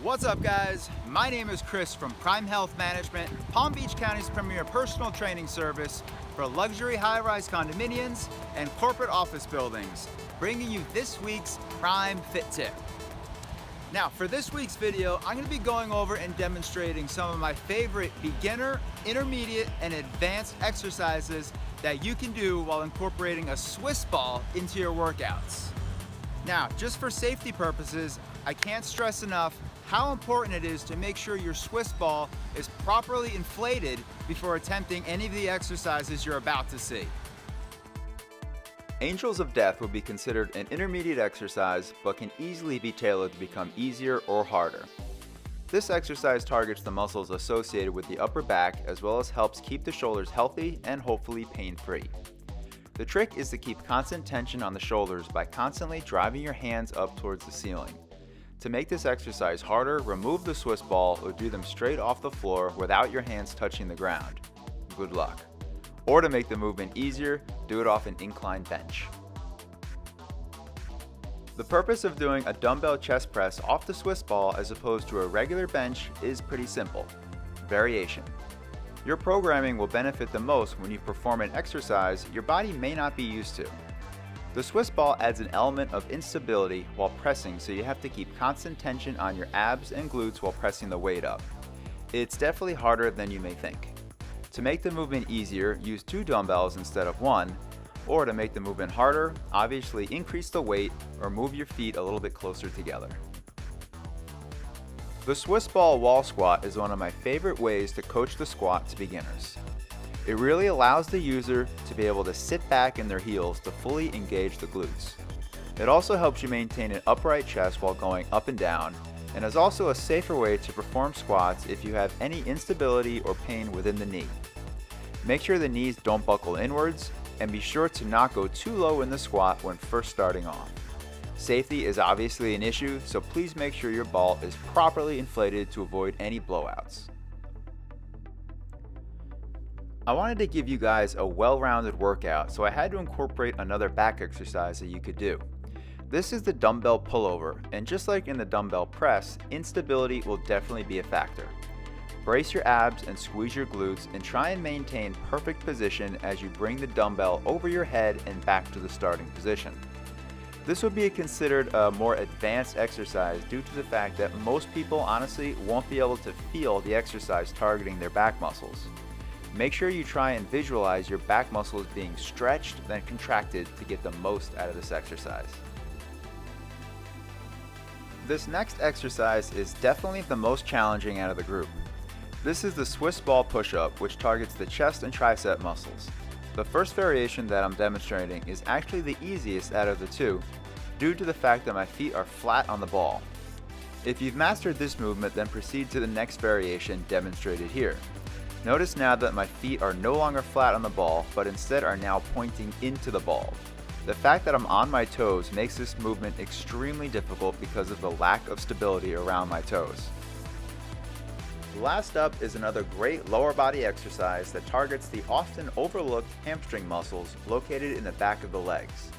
What's up, guys? My name is Chris from Prime Health Management, Palm Beach County's premier personal training service for luxury high-rise condominiums and corporate office buildings, bringing you this week's Prime Fit Tip. Now, for this week's video, I'm going to be going over and demonstrating some of my favorite beginner, intermediate, and advanced exercises that you can do while incorporating a Swiss ball into your workouts. Now, just for safety purposes, I can't stress enough how important it is to make sure your Swiss ball is properly inflated before attempting any of the exercises you're about to see. Angels of Death would be considered an intermediate exercise, but can easily be tailored to become easier or harder. This exercise targets the muscles associated with the upper back, as well as helps keep the shoulders healthy and hopefully pain-free. The trick is to keep constant tension on the shoulders by constantly driving your hands up towards the ceiling. To make this exercise harder, remove the Swiss ball or do them straight off the floor without your hands touching the ground. Good luck. Or to make the movement easier, do it off an incline bench. The purpose of doing a dumbbell chest press off the Swiss ball as opposed to a regular bench is pretty simple. Variation. Your programming will benefit the most when you perform an exercise your body may not be used to. The Swiss ball adds an element of instability while pressing, so you have to keep constant tension on your abs and glutes while pressing the weight up. It's definitely harder than you may think. To make the movement easier, use 2 dumbbells instead of 1, or to make the movement harder, obviously increase the weight or move your feet a little bit closer together. The Swiss ball wall squat is one of my favorite ways to coach the squat to beginners. It really allows the user to be able to sit back in their heels to fully engage the glutes. It also helps you maintain an upright chest while going up and down, and is also a safer way to perform squats if you have any instability or pain within the knee. Make sure the knees don't buckle inwards, and be sure to not go too low in the squat when first starting off. Safety is obviously an issue, so please make sure your ball is properly inflated to avoid any blowouts. I wanted to give you guys a well-rounded workout, so I had to incorporate another back exercise that you could do. This is the dumbbell pullover, and just like in the dumbbell press, instability will definitely be a factor. Brace your abs and squeeze your glutes, and try and maintain perfect position as you bring the dumbbell over your head and back to the starting position. This would be considered a more advanced exercise due to the fact that most people honestly won't be able to feel the exercise targeting their back muscles. Make sure you try and visualize your back muscles being stretched then contracted to get the most out of this exercise. This next exercise is definitely the most challenging out of the group. This is the Swiss ball push-up, which targets the chest and tricep muscles. The first variation that I'm demonstrating is actually the easiest out of the two, due to the fact that my feet are flat on the ball. If you've mastered this movement, then proceed to the next variation demonstrated here. Notice now that my feet are no longer flat on the ball, but instead are now pointing into the ball. The fact that I'm on my toes makes this movement extremely difficult because of the lack of stability around my toes. Last up is another great lower body exercise that targets the often overlooked hamstring muscles located in the back of the legs.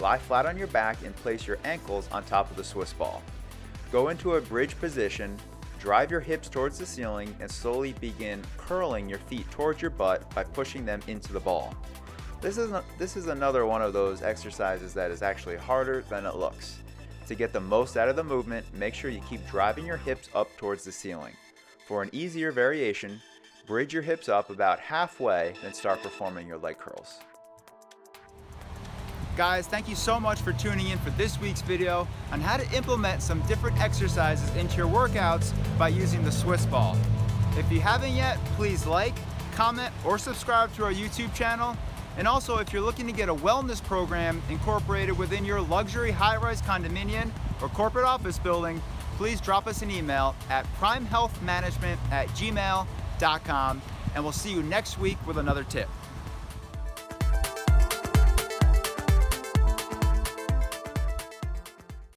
Lie flat on your back and place your ankles on top of the Swiss ball. Go into a bridge position, drive your hips towards the ceiling, and slowly begin curling your feet towards your butt by pushing them into the ball. This is another one of those exercises that is actually harder than it looks. To get the most out of the movement, make sure you keep driving your hips up towards the ceiling. For an easier variation, bridge your hips up about halfway, then start performing your leg curls. Guys, thank you so much for tuning in for this week's video on how to implement some different exercises into your workouts by using the Swiss ball. If you haven't yet, please like, comment, or subscribe to our YouTube channel. And also, if you're looking to get a wellness program incorporated within your luxury high-rise condominium or corporate office building, please drop us an email at primehealthmanagement@gmail.com, and we'll see you next week with another tip.